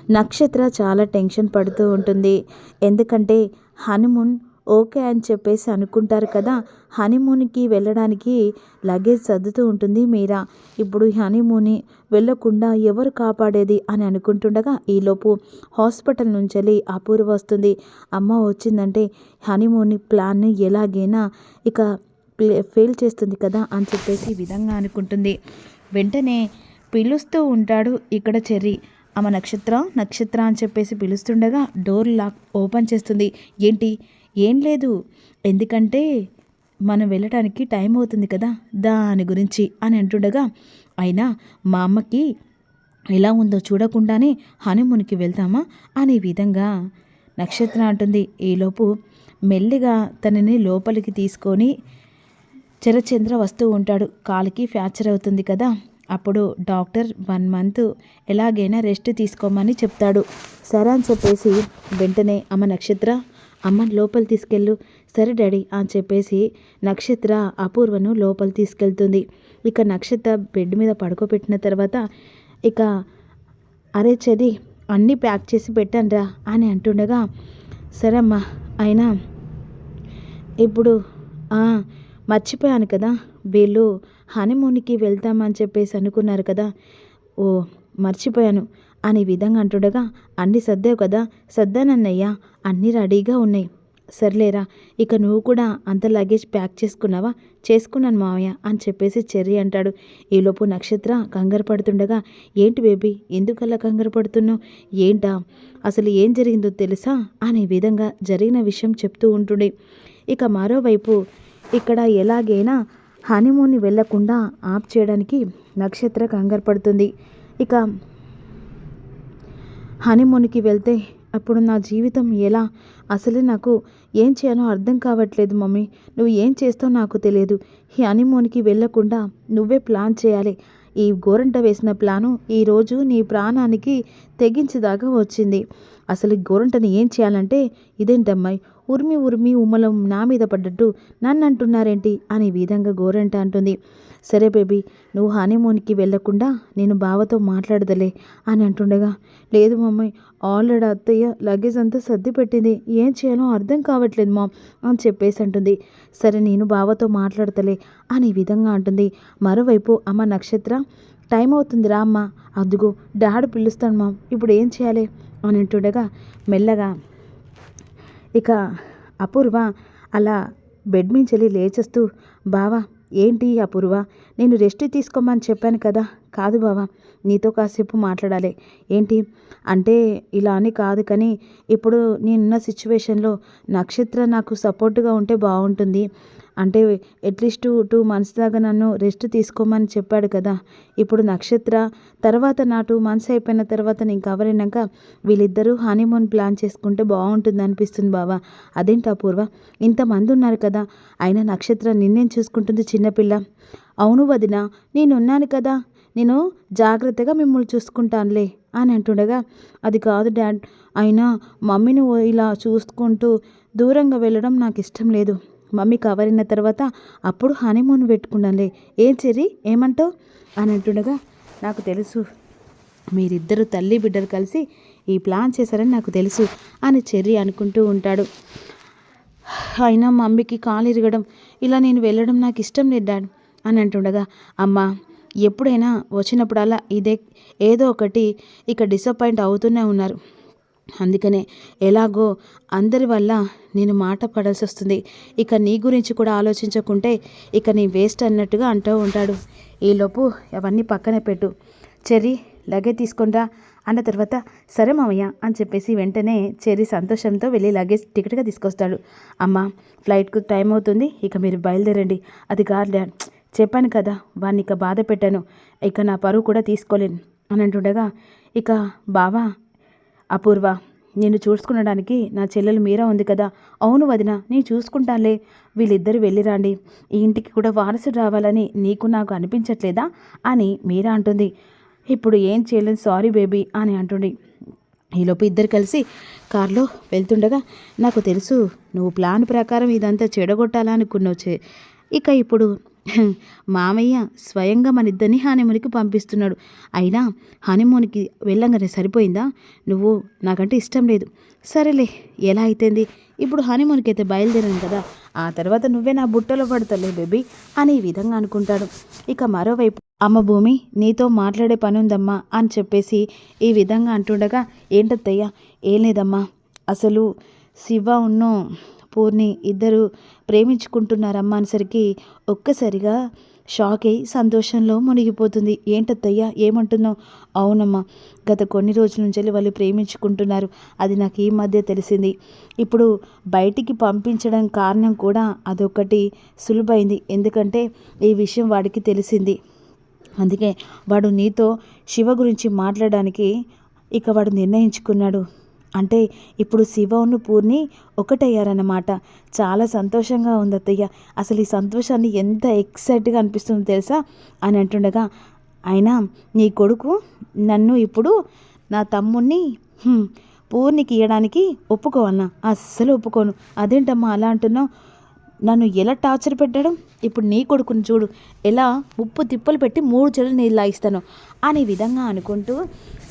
నక్షత్ర చాలా టెన్షన్ పడుతూ ఉంటుంది. ఎందుకంటే హనీమూన్ ఓకే అని చెప్పేసి అనుకుంటారు కదా. హనీమూన్కి వెళ్ళడానికి లగేజ్ సర్దుతూ ఉంటుంది మీరా. ఇప్పుడు హనీమూన్ని వెళ్ళకుండా ఎవరు కాపాడేది అని అనుకుంటుండగా ఈలోపు హాస్పిటల్ నుంచి అపూర్వ వస్తుంది. అమ్మ వచ్చిందంటే హనీమూన్ ప్లాన్ని ఎలాగైనా ఇక ఫెయిల్ చేస్తుంది కదా అని చెప్పేసి ఈ విధంగా అనుకుంటుంది. వెంటనే పిలుస్తూ ఉంటాడు ఇక్కడ చెర్రీ. ఆమె నక్షత్ర నక్షత్ర అని చెప్పేసి పిలుస్తుండగా డోర్ లాక్ ఓపెన్ చేస్తుంది. ఏంటి? ఏం లేదు, ఎందుకంటే మనం వెళ్ళటానికి టైం అవుతుంది కదా దాని గురించి అని అంటుండగా, అయినా మా అమ్మకి ఎలా ఉందో చూడకుండానే హనీమూన్కి వెళ్తామా అనే విధంగా నక్షత్ర అంటుంది. ఈలోపు మెల్లిగా తనని లోపలికి తీసుకొని చరచంద్ర వస్తూ ఉంటాడు. కాలికి ఫ్రాక్చర్ అవుతుంది కదా. అప్పుడు డాక్టర్ 1 మంత్ ఎలాగైనా రెస్ట్ తీసుకోమని చెప్తాడు. సరే అని చెప్పేసి వెంటనే అమ్మ నక్షత్ర అమ్మ లోపలి తీసుకెళ్ళు. సరే డాడీ అని చెప్పేసి నక్షత్ర అపూర్వను లోపలి తీసుకెళ్తుంది. ఇక నక్షత్ర బెడ్ మీద పడుకోబెట్టిన తర్వాత ఇక అరే చెది అన్నీ ప్యాక్ చేసి పెట్టండిరా అని అంటుండగా, సరే అమ్మా, అయినా ఇప్పుడు మర్చిపోయాను కదా, వీళ్ళు హనీమూన్కి వెళ్తామని చెప్పేసి అనుకున్నారు కదా, ఓ మర్చిపోయాను అనే విధంగా అంటుండగా, అన్నీ సర్దావు కదా. సర్దానన్నయ్యా, అన్నీ రెడీగా ఉన్నాయి. సర్లేరా, ఇక నువ్వు కూడా అంత లగేజ్ ప్యాక్ చేసుకున్నావా? చేసుకున్నాను మావయ్య అని చెప్పేసి చెర్రీ అంటాడు. ఈలోపు నక్షత్ర కంగారు పడుతుండగా, ఏంటి బేబీ, ఎందుకలా కంగారు పడుతున్నావు? ఏంటా అసలు ఏం జరిగిందో తెలుసా అనే విధంగా జరిగిన విషయం చెప్తూ ఉంటుండే. ఇక మరోవైపు ఇక్కడ ఎలాగైనా హనీమూన్ని వెళ్లకుండా ఆప్ చేయడానికి నక్షత్ర కంగారు పడుతుంది. ఇక హనీమూన్కి వెళ్తే అప్పుడు నా జీవితం ఎలా? అసలే నాకు ఏం చేయాలో అర్థం కావట్లేదు మమ్మీ. నువ్వు ఏం చేస్తావు నాకు తెలియదు. ఈ హనీమూన్కి వెళ్ళకుండా నువ్వే ప్లాన్ చేయాలి. ఈ గోరంట వేసిన ప్లాను ఈరోజు నీ ప్రాణానికి తెగించేదాకా వచ్చింది. అసలు గోరంటని ఏం చేయాలంటే, ఇదేంటమ్మాయి ఉరిమి ఉరిమి ఉమ్మలం నా మీద పడ్డట్టు నన్ను అంటున్నారేంటి అనే విధంగా గోరంట అంటుంది. సరే బేబీ, నువ్వు హనీమూన్కి వెళ్ళకుండా నేను బావతో మాట్లాడదలే అని అంటుండగా, లేదు మమ్మీ, ఆల్రెడీ అత్తయ్య లగేజ్ అంతా సర్ది పెట్టింది, ఏం చేయాలో అర్థం కావట్లేదు మామ్ అని చెప్పేసి అంటుంది. సరే నేను బావతో మాట్లాడతలే అనే విధంగా అంటుంది. మరోవైపు అమ్మ నక్షత్ర, టైం అవుతుందిరా అమ్మ, అదుగో డాడీ పిలుస్తాను మామ్, ఇప్పుడు ఏం చేయాలి అని అంటుండగా మెల్లగా ఇక అపూర్వ అలా బెడ్ మించెల్లి లేచేస్తూ, బావా ఏంటి అపూర్వ, నేను రెస్ట్ తీసుకోమని చెప్పాను కదా. కాదు బావా, నీతో కాసేపు మాట్లాడాలి. ఏంటి అంటే ఇలా అని కాదు, కానీ ఇప్పుడు నేనున్న సిచ్యువేషన్లో నక్షత్ర నాకు సపోర్ట్గా ఉంటే బాగుంటుంది. అంటే అట్లీస్ట్ 2 మంత్స్ దాకా నన్ను రెస్ట్ తీసుకోమని చెప్పాడు కదా. ఇప్పుడు నక్షత్ర తర్వాత నా 2 మంత్స్ అయిపోయిన తర్వాత నేను కవర్ అయినాక వీళ్ళిద్దరూ హనీమూన్ ప్లాన్ చేసుకుంటే బాగుంటుంది అనిపిస్తుంది బావా. అదేంటి అపూర్వ, ఇంతమంది ఉన్నారు కదా, అయినా నక్షత్ర నిన్నేం చూసుకుంటుంది చిన్నపిల్ల. అవును వదిన, నేనున్నాను కదా, నేను జాగ్రత్తగా మిమ్మల్ని చూసుకుంటానులే అని అంటుండగా, అది కాదు డాడ్, అయినా మమ్మీని ఇలా చూసుకుంటూ దూరంగా వెళ్ళడం నాకు ఇష్టం లేదు. మమ్మీ కవర్ అయిన తర్వాత అప్పుడు హనీమూన్ పెట్టుకున్నానులే. ఏం చెర్రీ, ఏమంటావు అని అంటుండగా, నాకు తెలుసు మీరిద్దరూ తల్లి బిడ్డలు కలిసి ఈ ప్లాన్ చేశారని నాకు తెలుసు అని చెర్రీ అనుకుంటూ ఉంటాడు. అయినా మమ్మీకి కాలు ఇరగడం, ఇలా నేను వెళ్ళడం నాకు ఇష్టం లేదు డాడ్ అని అంటుండగా, అమ్మ ఎప్పుడైనా వచ్చినప్పుడల్లా ఇదే ఏదో ఒకటి ఇక డిసప్పాయింట్ అవుతూనే ఉన్నారు. అందుకనే ఎలాగో అందరి వల్ల నేను మాట పడాల్సి వస్తుంది. ఇక నీ గురించి కూడా ఆలోచించకుంటే ఇక నీ వేస్ట్ అన్నట్టుగా అంటూ ఉంటాడు. ఈలోపు అవన్నీ పక్కనే పెట్టు, చెర్రీ లగేజ్ తీసుకుంటా అన్న తర్వాత, సరే మామయ్య అని చెప్పేసి వెంటనే చెర్రీ సంతోషంతో వెళ్ళి లగేజ్ టికెట్గా తీసుకొస్తాడు. అమ్మ ఫ్లైట్కు టైం అవుతుంది, ఇక మీరు బయలుదేరండి. అది కాదు డాడ్, చెప్పాను కదా వాడిని ఇక బాధ పెట్టాను, ఇక నా పరువు కూడా తీసుకోలేను అని అంటుండగా, ఇక బావా అపూర్వ నేను చూసుకునడానికి నా చెల్లెలు మీరా ఉంది కదా. అవును వదిన, నేను చూసుకుంటానులే, వీళ్ళిద్దరు వెళ్ళిరాండి, ఈ ఇంటికి కూడా వారసుడు రావాలని నీకు నాకు అనిపించట్లేదా అని మీరా అంటుంది. ఇప్పుడు ఏం చేయలేదు సారీ బేబీ అని అంటుంది. ఈలోపు ఇద్దరు కలిసి కారులో వెళ్తుండగా, నాకు తెలుసు నువ్వు ప్లాన్ ప్రకారం ఇదంతా చెడగొట్టాలనుకున్నావు, ఇక ఇప్పుడు మామయ్య స్వయంగా మన ఇద్దరిని హనీమూన్కి పంపిస్తున్నాడు. అయినా హనీమూన్కి వెళ్ళంగానే సరిపోయిందా? నువ్వు నాకంటే ఇష్టం లేదు. సరేలే, ఎలా అయితేంది, ఇప్పుడు హనీమూన్కి అయితే బయలుదేరాను కదా, ఆ తర్వాత నువ్వే నా బుట్టలో పడతలే బేబీ అని ఈ విధంగా అనుకుంటాడు. ఇక మరోవైపు అమ్మ భూమి నీతో మాట్లాడే పని ఉందమ్మా అని చెప్పేసి ఈ విధంగా అంటుండగా, ఏంటత్తయ్య? ఏం లేదమ్మా, అసలు శివ ఉన్ను పూర్ణి ఇద్దరు ప్రేమించుకుంటున్నారమ్మా అనేసరికి ఒక్కసారిగా షాక్ అయి సంతోషంలో మునిగిపోతుంది. ఏంటత్తయ్య ఏమంటున్నావు? అవునమ్మా, గత కొన్ని రోజుల నుంచి వాళ్ళు ప్రేమించుకుంటున్నారు. అది నాకు ఈ మధ్య తెలిసింది. ఇప్పుడు బయటికి పంపించడం కారణం కూడా అదొకటి సులువైంది. ఎందుకంటే ఈ విషయం వాడికి తెలిసింది. అందుకే వాడు నీతో శివ గురించి మాట్లాడడానికి ఇక వాడు నిర్ణయించుకున్నాడు. అంటే ఇప్పుడు శివను పూర్ణి ఒకటయ్యారన్నమాట. చాలా సంతోషంగా ఉంది అత్తయ్య. అసలు ఈ సంతోషాన్ని ఎంత ఎక్సైట్గా అనిపిస్తుందో తెలుసా అని అంటుండగా, అయినా నీ కొడుకు నన్ను ఇప్పుడు నా తమ్ముణ్ణి పూర్ణికి ఇవ్వడానికి ఒప్పుకోవాలన్నా? అస్సలు ఒప్పుకోను. అదేంటమ్మా అలా అంటున్నావు? నన్ను ఎలా టార్చర్ పెట్టాడు? ఇప్పుడు నీ కొడుకుని చూడు, ఎలా ముప్పు తిప్పలు పెట్టి 3 చెరువులు నీళ్ళు ఇస్తాను అనే విధంగా అనుకుంటూ,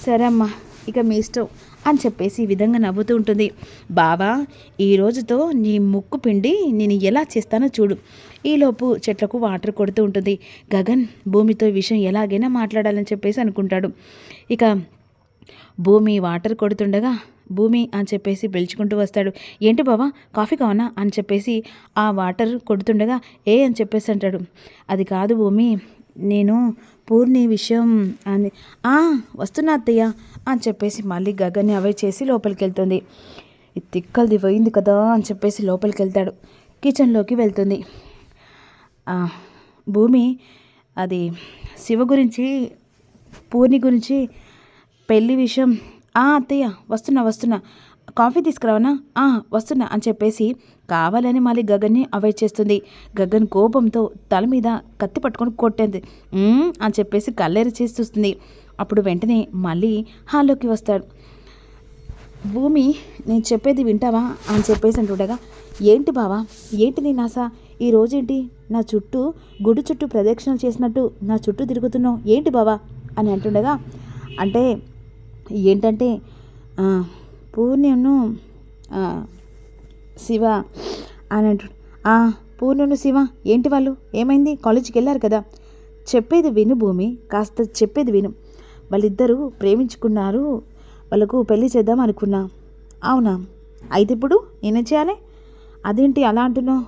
సరే అమ్మా ఇక మీ ఇష్టం అని చెప్పేసి ఈ విధంగా నవ్వుతూ ఉంటుంది. బావా, ఈ రోజుతో నీ ముక్కు పిండి నేను ఎలా చేస్తానో చూడు. ఈలోపు చెట్లకు వాటర్ కొడుతూ ఉంటుంది. గగన్ భూమితో ఈ విషయం ఎలాగైనా మాట్లాడాలని చెప్పేసి అనుకుంటాడు. ఇక భూమి వాటర్ కొడుతుండగా భూమి అని చెప్పేసి పిలుచుకుంటూ వస్తాడు. ఏంటి బావా, కాఫీ కావనా అని చెప్పేసి ఆ వాటర్ కొడుతుండగా అని చెప్పేసి అంటాడు. అది కాదు భూమి, నేను పూర్ణి విషయం అని వస్తున్నా అత్తయ్య అని చెప్పేసి మళ్ళీ గగన్ని అవే చేసి లోపలికి వెళ్తుంది. ఇది తిక్కలది పోయింది కదా అని చెప్పేసి లోపలికి వెళ్తాడు. కిచెన్లోకి వెళ్తుంది. భూమి అది శివ గురించి పూర్ణి గురించి పెళ్ళి విషయం అత్తయ్య వస్తున్నా కాఫీ తీసుకురావనా? వస్తున్నా అని చెప్పేసి కావాలని మళ్ళీ గగన్ని అవాయిడ్ చేస్తుంది. గగన్ కోపంతో తల మీద కత్తి పట్టుకొని కొట్టేది అని చెప్పేసి కళ్ళేరు చేసి చూస్తుంది. అప్పుడు వెంటనే మళ్ళీ హాల్లోకి వస్తాడు. భూమి, నేను చెప్పేది వింటావా అని చెప్పేసి అంటుండగా, ఏంటి బావా, ఏంటి నీ నాసా, ఈ రోజేంటి నా చుట్టూ గుడి చుట్టూ ప్రదక్షిణలు చేసినట్టు నా చుట్టూ తిరుగుతున్నావు ఏంటి బావా అని అంటుండగా, అంటే ఏంటంటే పూర్ణిను శివ అని అంటు పూర్ణును శివ ఏంటి వాళ్ళు ఏమైంది? కాలేజీకి వెళ్ళారు కదా. చెప్పేది విను భూమి, కాస్త చెప్పేది విను. వాళ్ళిద్దరూ ప్రేమించుకున్నారు, వాళ్ళకు పెళ్లి చేద్దాం అనుకున్నా. అవునా? అయితే ఇప్పుడు నేనేం చేయాలి? అదేంటి అలా అంటున్నావు?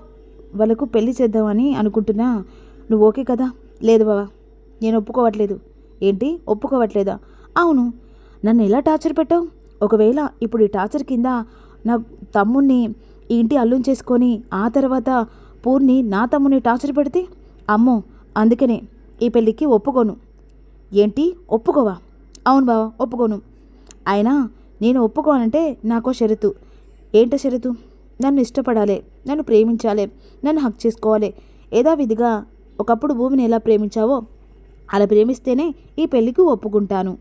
వాళ్ళకు పెళ్లి చేద్దామని అనుకుంటున్నా, నువ్వు ఓకే కదా? లేదు బావా, నేను ఒప్పుకోవట్లేదు. ఏంటి ఒప్పుకోవట్లేదా? అవును. నన్ను ఎలా టార్చర్ పెట్టావు? ఒకవేళ ఇప్పుడు ఈ టార్చర్ కింద నా తమ్ముణ్ణి ఈ ఇంటి అల్లుని చేసుకొని ఆ తర్వాత పూర్ణి నా తమ్ముని టార్చర్ పెడితే అమ్మో, అందుకనే ఈ పెళ్ళికి ఒప్పుకోను. ఏంటి ఒప్పుకోవా? అవును బావా, ఒప్పుకోను. అయినా నేను ఒప్పుకోవాలంటే నాకో షరతు. ఏంటో షరతు? నన్ను ఇష్టపడాలి, నన్ను ప్రేమించాలి, నన్ను హక్ చేసుకోవాలి. యథావిధిగా ఒకప్పుడు భూమిని ఎలా ప్రేమించావో అలా ప్రేమిస్తేనే ఈ పెళ్ళికి ఒప్పుకుంటాను.